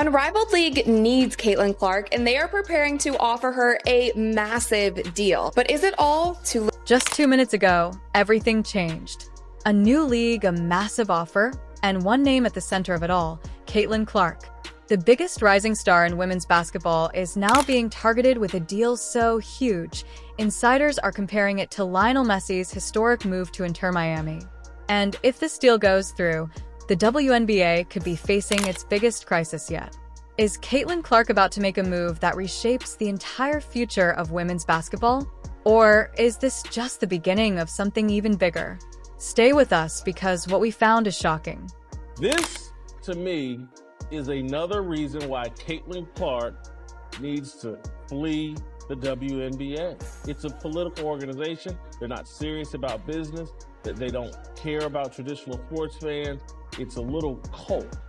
Unrivaled League needs Caitlin Clark, and they are preparing to offer her a massive deal. But is it all too late? Just 2 minutes ago, everything changed. A new league, a massive offer, and one name at the center of it all, Caitlin Clark. The biggest rising star in women's basketball is now being targeted with a deal so huge, insiders are comparing it to Lionel Messi's historic move to Inter Miami. And if this deal goes through, the WNBA could be facing its biggest crisis yet. Is Caitlin Clark about to make a move that reshapes the entire future of women's basketball? Or is this just the beginning of something even bigger? Stay with us because what we found is shocking. This, to me, is another reason why Caitlin Clark needs to flee the WNBA. It's a political organization. They're not serious about business. They don't care about traditional sports fans. It's a little cult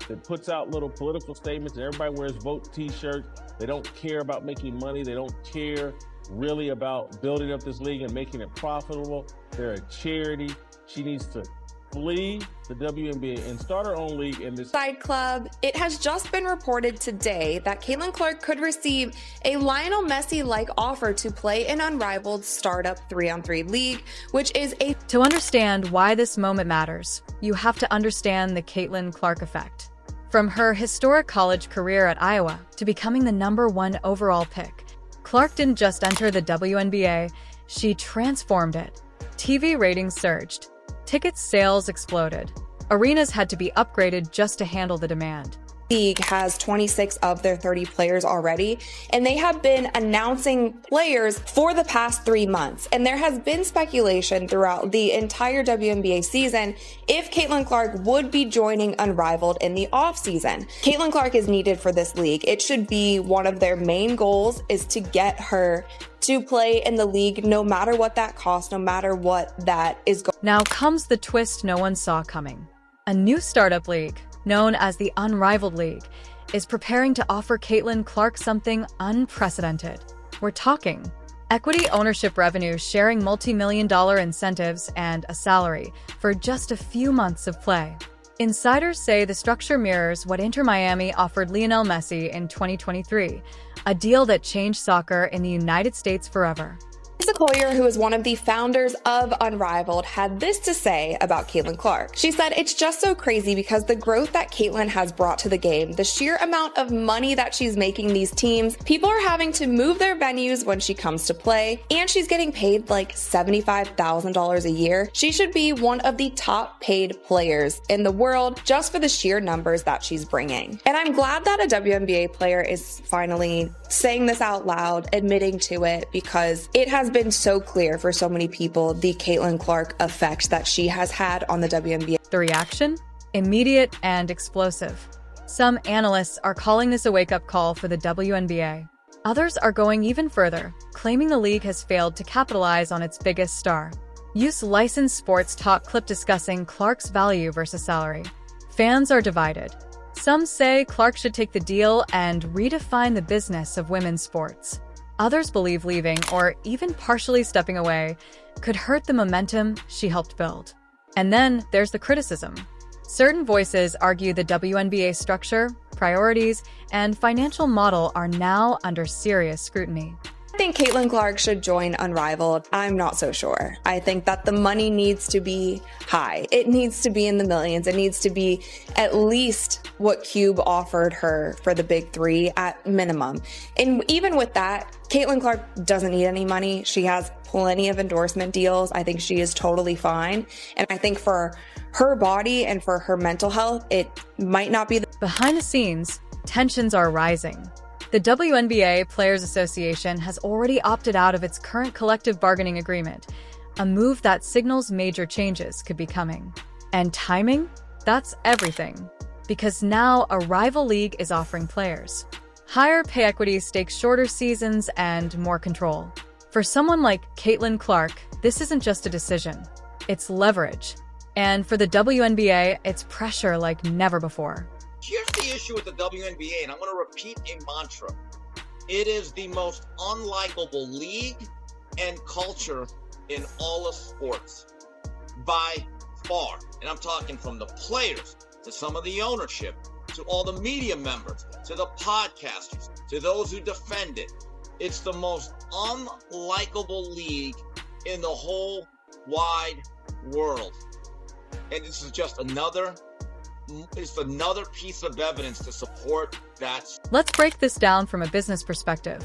that puts out little political statements and everybody wears vote t-shirts. They don't care about making money. They don't care really about building up this league and making it profitable. They're a charity. She needs to flee the WNBA and start her own league in this Side club. It has just been reported today that Caitlin Clark could receive a Lionel Messi-like offer to play an unrivaled startup 3-on-3 league, which is a... To understand why this moment matters, you have to understand the Caitlin Clark effect. From her historic college career at Iowa to becoming the #1 overall pick, Clark didn't just enter the WNBA, she transformed it. TV ratings surged. Ticket sales exploded. Arenas had to be upgraded just to handle the demand. League has 26 of their 30 players already, and they have been announcing players for the past 3 months. And there has been speculation throughout the entire WNBA season if Caitlin Clark would be joining Unrivaled in the offseason. Caitlin Clark is needed for this league. It should be one of their main goals is to get her to play in the league no matter what that costs, no matter what that is. Now comes the twist no one saw coming. A new startup league, known as the Unrivaled League, is preparing to offer Caitlin Clark something unprecedented. We're talking equity ownership revenue, sharing multi-million-dollar incentives, and a salary for just a few months of play. Insiders say the structure mirrors what Inter Miami offered Lionel Messi in 2023, a deal that changed soccer in the United States forever. Lisa Collier, who is one of the founders of Unrivaled, had this to say about Caitlin Clark. She said, "It's just so crazy because the growth that Caitlin has brought to the game, the sheer amount of money that she's making these teams, people are having to move their venues when she comes to play, and she's getting paid like $75,000 a year. She should be one of the top paid players in the world just for the sheer numbers that she's bringing." And I'm glad that a WNBA player is finally saying this out loud, admitting to it, because it has been so clear for so many people the Caitlin Clark effect that she has had on the WNBA. The reaction? Immediate and explosive. Some analysts are calling this a wake-up call for the WNBA. Others are going even further, claiming the league has failed to capitalize on its biggest star. Use licensed sports talk clip discussing Clark's value versus salary. Fans are divided. Some say Clark should take the deal and redefine the business of women's sports. Others believe leaving, or even partially stepping away, could hurt the momentum she helped build. And then there's the criticism. Certain voices argue the WNBA structure, priorities, and financial model are now under serious scrutiny. I think Caitlin Clark should join Unrivaled. I'm not so sure. I think that the money needs to be high. It needs to be in the millions. It needs to be at least what Cube offered her for the big three at minimum. And even with that, Caitlin Clark doesn't need any money. She has plenty of endorsement deals. I think she is totally fine. And I think for her body and for her mental health, it might not be. Behind the scenes, tensions are rising. The WNBA Players Association has already opted out of its current collective bargaining agreement, a move that signals major changes could be coming. And timing? That's everything. Because now a rival league is offering players higher pay equity, stakes, shorter seasons, and more control. For someone like Caitlin Clark, this isn't just a decision. It's leverage. And for the WNBA, it's pressure like never before. Here's the issue with the WNBA, and I'm going to repeat a mantra. It is the most unlikable league and culture in all of sports, by far. And I'm talking from the players to some of the ownership to all the media members, to the podcasters, to those who defend it. It's the most unlikable league in the whole wide world. And this is just another piece of evidence to support that. Let's break this down from a business perspective.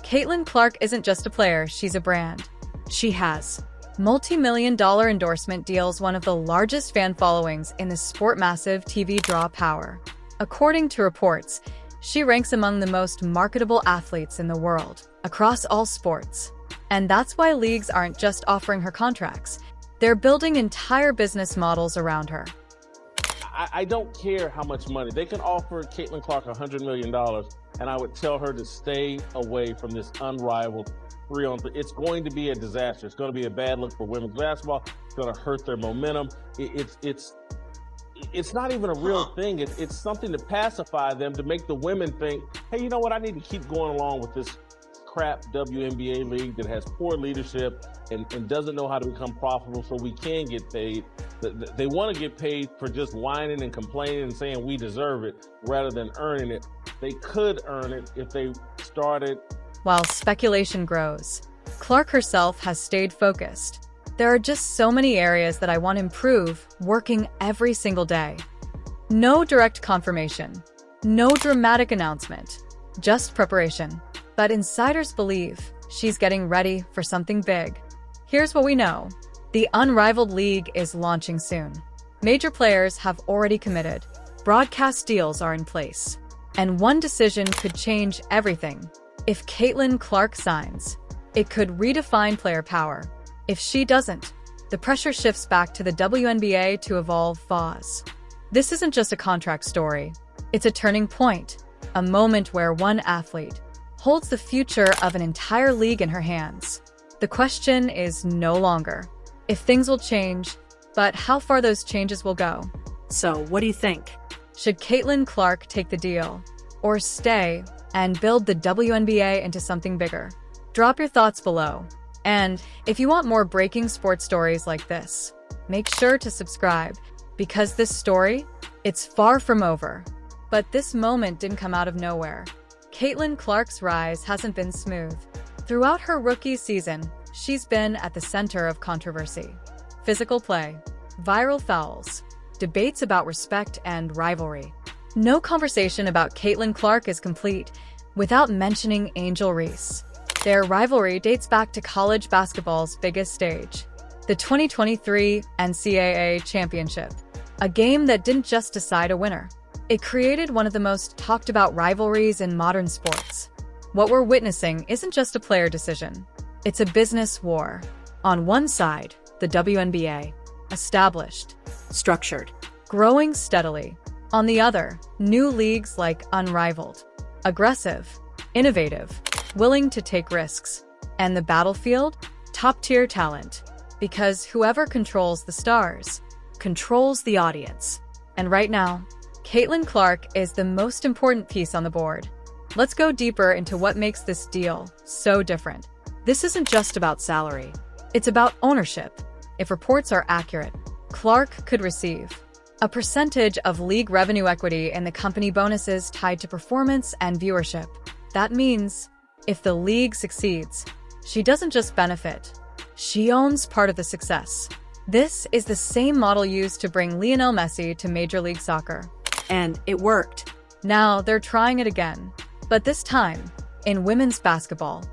Caitlin Clark isn't just a player, she's a brand. She has multi-million-dollar endorsement deals, one of the largest fan followings in the sport, massive TV draw power. According to reports, she ranks among the most marketable athletes in the world, across all sports. And that's why leagues aren't just offering her contracts. They're building entire business models around her. I don't care how much money. They can offer Caitlin Clark $100 million, and I would tell her to stay away from this unrivaled 3-on-3. It's going to be a disaster. It's going to be a bad look for women's basketball. It's going to hurt their momentum. It's not even a real thing. It's something to pacify them, to make the women think, hey, you know what? I need to keep going along with this crap WNBA league that has poor leadership and doesn't know how to become profitable, so we can get paid. They want to get paid for just whining and complaining and saying we deserve it rather than earning it. They could earn it if they started. While speculation grows, Clark herself has stayed focused. There are just so many areas that I want to improve, working every single day. No direct confirmation, no dramatic announcement, just preparation. But insiders believe she's getting ready for something big. Here's what we know. The unrivaled league is launching soon. Major players have already committed. Broadcast deals are in place. And one decision could change everything. If Caitlin Clark signs, it could redefine player power. If she doesn't, the pressure shifts back to the WNBA to evolve FAS. This isn't just a contract story. It's a turning point, a moment where one athlete holds the future of an entire league in her hands. The question is no longer if things will change, but how far those changes will go. So, what do you think? Should Caitlin Clark take the deal, or stay and build the WNBA into something bigger? Drop your thoughts below. And if you want more breaking sports stories like this, make sure to subscribe, because this story, it's far from over. But this moment didn't come out of nowhere. Caitlin Clark's rise hasn't been smooth. Throughout her rookie season, she's been at the center of controversy. Physical play, viral fouls, debates about respect and rivalry. No conversation about Caitlin Clark is complete without mentioning Angel Reese. Their rivalry dates back to college basketball's biggest stage, the 2023 NCAA Championship, a game that didn't just decide a winner. It created one of the most talked about rivalries in modern sports. What we're witnessing isn't just a player decision. It's a business war. On one side, the WNBA, established, Structured. growing steadily. On the other, new leagues like Unrivaled, aggressive, innovative, willing to take risks. And the battlefield? Top-tier talent. Because whoever controls the stars, controls the audience. And right now, Caitlin Clark is the most important piece on the board. Let's go deeper into what makes this deal so different. This isn't just about salary. It's about ownership. If reports are accurate, Clark could receive a percentage of league revenue equity in the company bonuses tied to performance and viewership. That means, if the league succeeds, she doesn't just benefit, she owns part of the success. This is the same model used to bring Lionel Messi to Major League Soccer. And it worked. Now they're trying it again. But this time, in women's basketball.